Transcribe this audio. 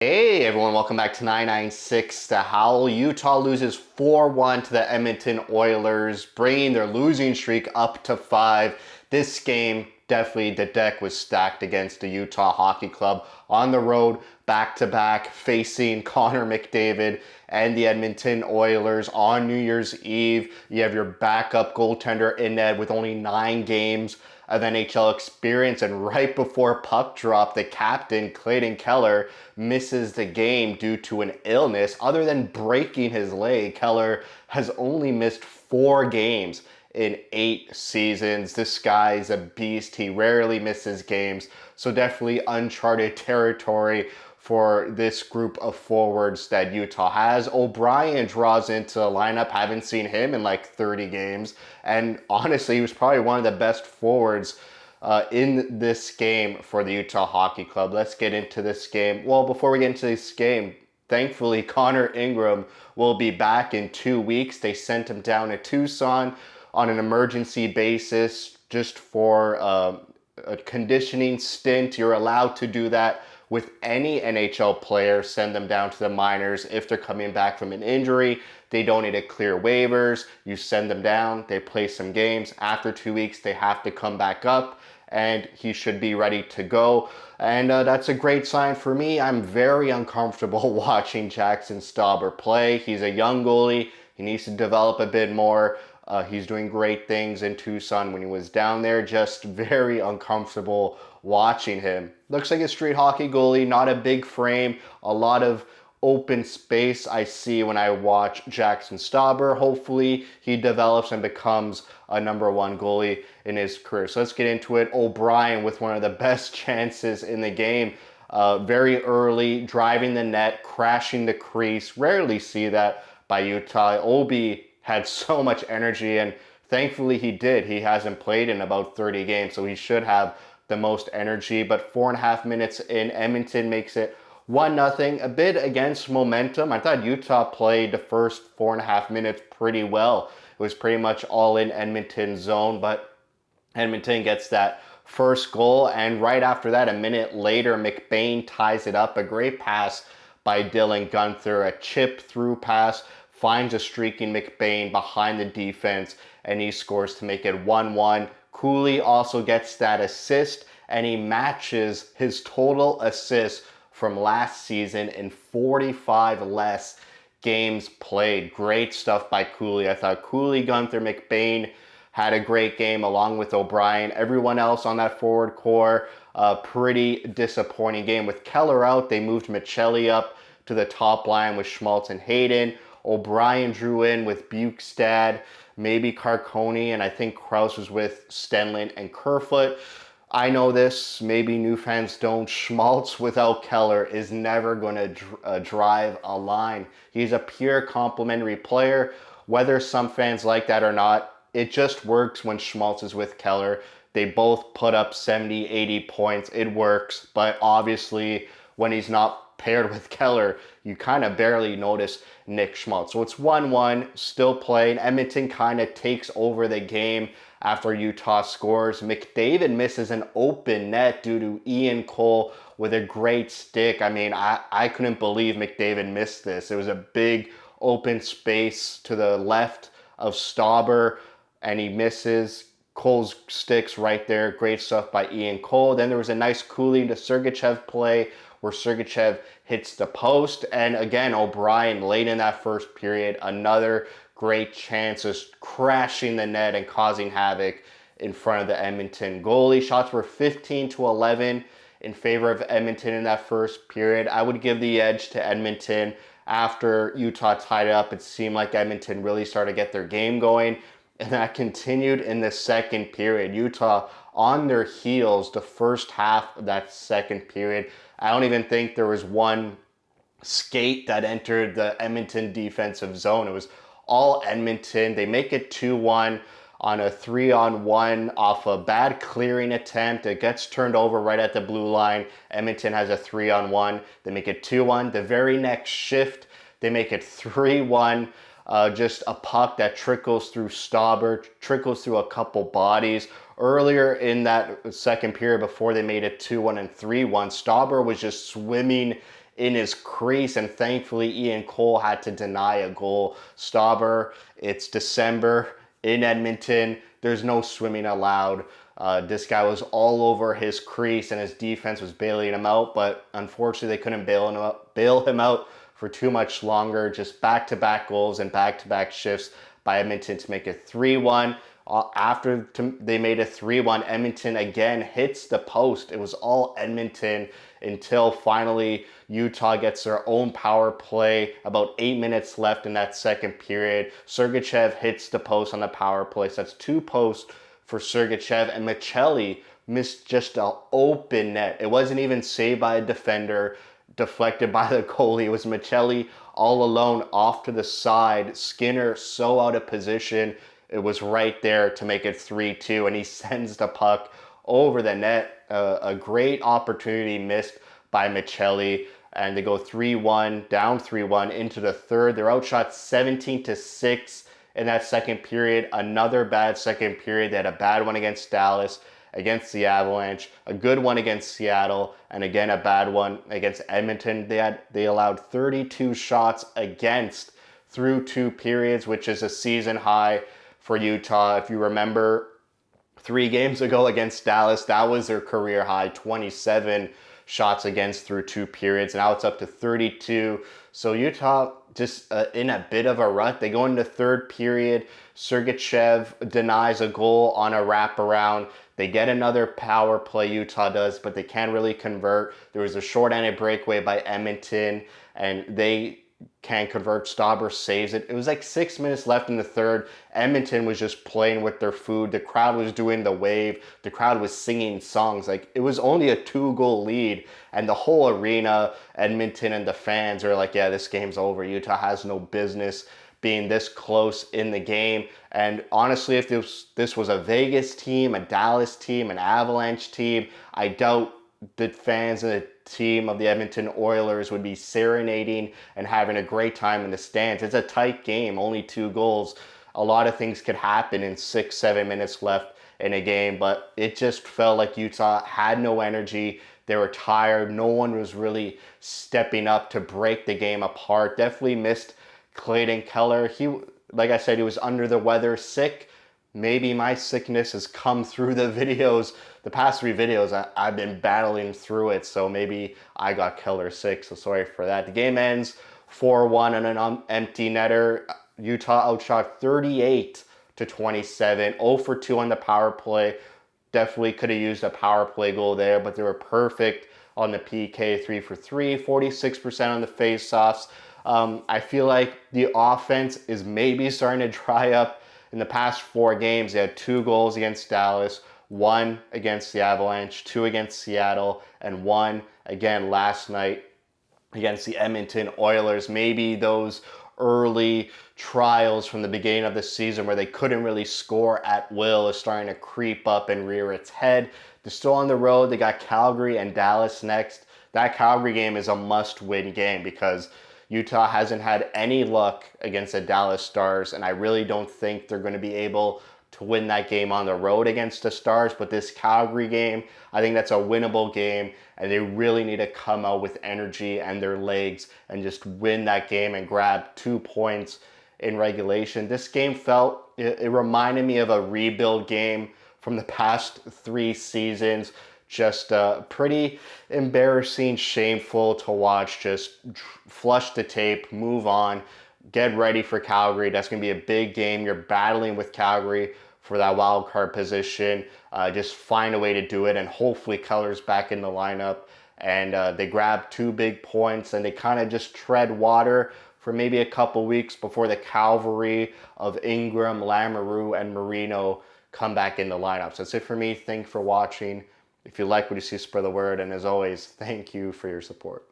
Hey everyone, welcome back to 996 to Howl. Utah loses 4-1 to the Edmonton Oilers, bringing their losing streak up to 5. This game, definitely the deck was stacked against the Utah Hockey Club on the road, back-to-back, facing Connor McDavid and the Edmonton Oilers on New Year's Eve. You have your backup goaltender in net with only 9 games of NHL experience, and right before puck drop, the captain, Clayton Keller, misses the game due to an illness. Other than breaking his leg, Keller has only missed 4 games in 8 seasons. This guy's a beast. He rarely misses games, so definitely uncharted territory for this group of forwards that Utah has. O'Brien draws into the lineup. Haven't seen him in like 30 games. And honestly, he was probably one of the best forwards in this game for the Utah Hockey Club. Let's get into this game. Well, before we get into this game, thankfully, Connor Ingram will be back in 2 weeks. They sent him down to Tucson on an emergency basis just for a conditioning stint. You're allowed to do that with any NHL player. Send them down to the minors if they're coming back from an injury. They don't need to clear waivers. You send them down, they play some games. After 2 weeks, they have to come back up, and he should be ready to go. And that's a great sign for me. I'm very uncomfortable watching Jackson Stauber play. He's a young goalie. He needs to develop a bit more. He's doing great things in Tucson when he was down there. Just very uncomfortable watching him. Looks like a street hockey goalie, not a big frame, a lot of open space I see when I watch Jackson Stauber. Hopefully he develops and becomes a number 1 goalie in his career. So let's get into it. O'Brien with one of the best chances in the game. Very early, driving the net, crashing the crease. Rarely see that by Utah. Obi had so much energy, and thankfully he did. He hasn't played in about 30 games, so he should have the most energy. But 4.5 minutes in, Edmonton makes it 1-0, a bit against momentum. I thought Utah played the first 4.5 minutes pretty well. It was pretty much all in Edmonton zone, but Edmonton gets that first goal, and right after that, a minute later, McBain ties it up. A great pass by Dylan Gunther, a chip through pass, finds a streaking McBain behind the defense, and he scores to make it 1-1. Cooley also gets that assist, and he matches his total assists from last season in 45 less games played. Great stuff by Cooley. I thought Cooley, Gunther, McBain had a great game along with O'Brien. Everyone else on that forward core, pretty disappointing game. With Keller out, they moved Michelli up to the top line with Schmaltz and Hayden. O'Brien drew in with Bukestad, maybe Carcone, and I think Krause was with Stenlund and Kerfoot. I know this, maybe new fans don't. Schmaltz without Keller is never going to drive a line. He's a pure complementary player. Whether some fans like that or not, it just works when Schmaltz is with Keller. They both put up 70, 80 points. It works, but obviously when he's not paired with Keller, you kind of barely notice Nick Schmaltz. So it's 1-1, still playing. Edmonton kind of takes over the game after Utah scores. McDavid misses an open net due to Ian Cole with a great stick. I mean, I couldn't believe McDavid missed this. It was a big open space to the left of Stauber, and he misses. Cole's sticks right there. Great stuff by Ian Cole. Then there was a nice Cooley to Sergachev play where Sergachev hits the post. And again, O'Brien late in that first period, another great chance, just crashing the net and causing havoc in front of the Edmonton goalie. Shots were 15-11 in favor of Edmonton in that first period. I would give the edge to Edmonton. After Utah tied it up, it seemed like Edmonton really started to get their game going. And that continued in the second period. Utah on their heels the first half of that second period. I don't even think there was one skate that entered the Edmonton defensive zone. It was all Edmonton. They make it 2-1 on a 3-on-1 off a bad clearing attempt. It gets turned over right at the blue line. Edmonton has a 3-on-1. They make it 2-1. The very next shift, they make it 3-1. Just a puck that trickles through Stauber, trickles through a couple bodies. Earlier in that second period, before they made it 2-1 and 3-1, Stauber was just swimming in his crease, and thankfully Ian Cole had to deny a goal. Stauber, it's December in Edmonton. There's no swimming allowed. This guy was all over his crease, and his defense was bailing him out, but unfortunately they couldn't bail him out for too much longer. Just back-to-back goals and back-to-back shifts by Edmonton to make it 3-1. After they made it 3-1, Edmonton again hits the post. It was all Edmonton until finally Utah gets their own power play. About 8 minutes left in that second period. Sergachev hits the post on the power play. So that's 2 posts for Sergachev, and Michelli missed just an open net. It wasn't even saved by a defender, deflected by the goalie. It was Michelli all alone off to the side. Skinner so out of position. It was right there to make it 3-2, and he sends the puck over the net. A great opportunity missed by Michelli, and they go 3-1, down 3-1 into the third. They're outshot 17-6 in that second period. Another bad second period. They had a bad one against Dallas, against the Avalanche, a good one against Seattle, and again a bad one against Edmonton. They allowed 32 shots against through 2 periods, which is a season high for Utah. If you remember 3 games ago against Dallas, that was their career high, 27 shots against through 2 periods. Now it's up to 32. So Utah just in a bit of a rut. They go into third period. Sergachev denies a goal on a wraparound. They get another power play, Utah does, but they can't really convert. There was a short-handed breakaway by Edmonton, and they can't convert. Stauber saves it. It was like 6 minutes left in the third. Edmonton was just playing with their food. The crowd was doing the wave. The crowd was singing songs. Like, it was only a 2-goal lead, and the whole arena, Edmonton and the fans are like, yeah, this game's over. Utah has no business being this close in the game. And honestly, if this was a Vegas team, a Dallas team, an Avalanche team, I doubt the fans and the team of the Edmonton Oilers would be serenading and having a great time in the stands. It's a tight game, only 2 goals. A lot of things could happen in 6-7 minutes left in a game, but it just felt like Utah had no energy. They were tired. No one was really stepping up to break the game apart. Definitely missed Clayton Keller. Like I said, he was under the weather, sick. Maybe my sickness has come through the videos. The past 3 videos, I've been battling through it, so maybe I got Keller sick, so sorry for that. The game ends 4-1 on an empty netter. Utah outshot 38-27, 0 for 2 on the power play. Definitely could have used a power play goal there, but they were perfect on the PK, 3 for 3, 46% on the faceoffs. I feel like the offense is maybe starting to dry up. In the past 4 games, they had 2 goals against Dallas, 1 against the Avalanche, 2 against Seattle, and 1 again last night against the Edmonton Oilers. Maybe those early trials from the beginning of the season where they couldn't really score at will is starting to creep up and rear its head. They're still on the road. They got Calgary and Dallas next. That Calgary game is a must-win game because Utah hasn't had any luck against the Dallas Stars, and I really don't think they're going to be able to win that game on the road against the Stars. But this Calgary game, I think that's a winnable game, and they really need to come out with energy and their legs and just win that game and grab 2 points in regulation. This game it reminded me of a rebuild game from the past 3 seasons. Just pretty embarrassing, shameful to watch. Just flush the tape, move on, get ready for Calgary. That's going to be a big game. You're battling with Calgary for that wild card position. Just find a way to do it, and hopefully Keller's back in the lineup. And they grab 2 big points, and they kind of just tread water for maybe a couple weeks before the cavalry of Ingram, Lamoureux, and Marino come back in the lineup. So that's it for me. Thank you for watching. If you like what you see, spread the word. And as always, thank you for your support.